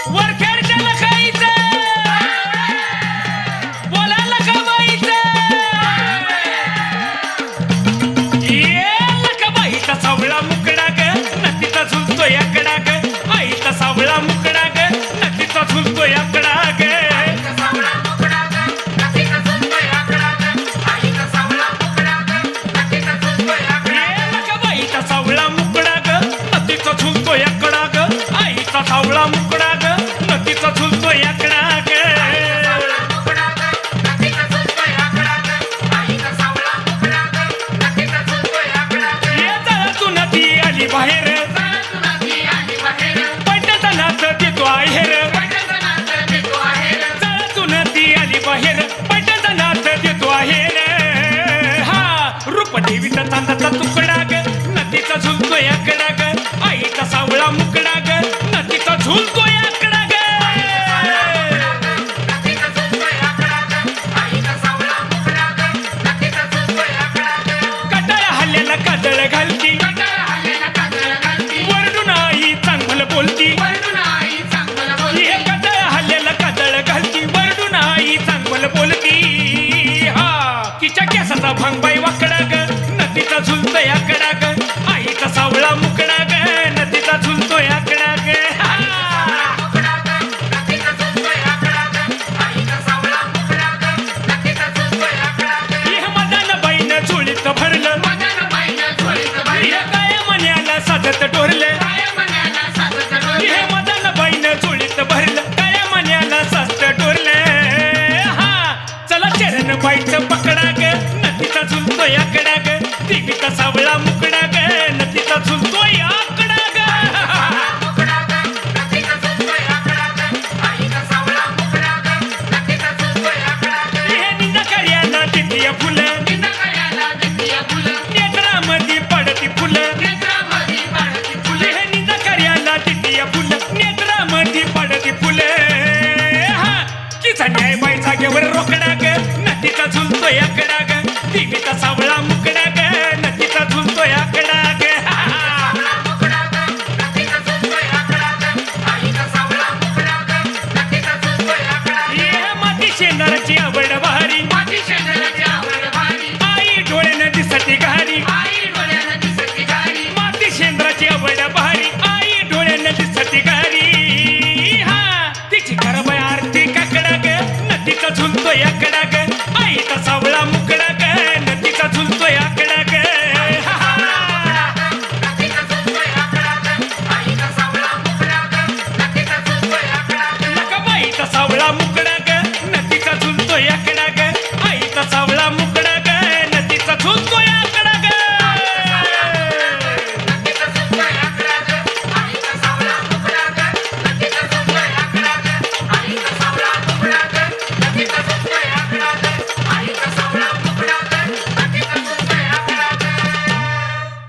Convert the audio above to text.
वरखेडच्या लखाईचं बोला लखाबाईचं ये लखाबाईचा सावळा मुकडा ग नदीचा झुलतो याकडा ग आईचा सावळा मुकडा ग नदीचा झुलतो याकडा ग सावळा मुकडा ग नदीचा झुलतो याकडा ग आईचा सावळा मुकडा ग नदीचा झुलतो याकडा ग ये जळातून ती आली बाहेर पैठणात देतो आहेर जळातून ती आली बाहेर पैठणात देतो आहेर हा रूपदेवीचा चांदाचा तुकडा ग नदीचा झुलतो याकडा ग आईचा सावळा मुकडा ग नदीचा झुलतो याकडा ग कटाळा हल्ल्याला काजळ घालती वरडून आई चांगलं बोलती हे कटाळा हल्ल्याला काजळ घालती वरडून आई चांगलं बोलती हा तिच्या केसाचा भांगबाई वाकडा ग नदीचा झुलतो याकडा ग आईचा सावळा मुकडा ग नदीचा झुलतो याकडा ग हे मदान बाईनं झुळीत भरलं हे काय मन्याला साधत डोरलं हे मदान बाईनं झुळीत भरलं काय मन्याला साधत डोरलं हा चला चरण बाईचं पकडा ग नदीचा झुलतो याकडा ग देवीचा सावळा मुकडा ग नदीचा झुलतो याकडा ग हे निंदा कार्याला देतीय फुलं नेत्रामध्ये पडती फुलं हे निंदा कार्याला देतीय फुलं नेत्रामध्ये पडती फुलं हा किचा न्याय बाई जागेवर रोकडा ग नदीचा झुलतो याकडा ग देवीचा सावळा मुकडा ग नदीचा झुलतो याकडा ग हे माती शेंदराची आवड भारी आई डोळ्यानं दिसती घारी माती शेंदराची आवड भारी आई डोळ्यानं दिसती घारी हा तिची करबाई आरती काकडा ग नदीचा झुलतो या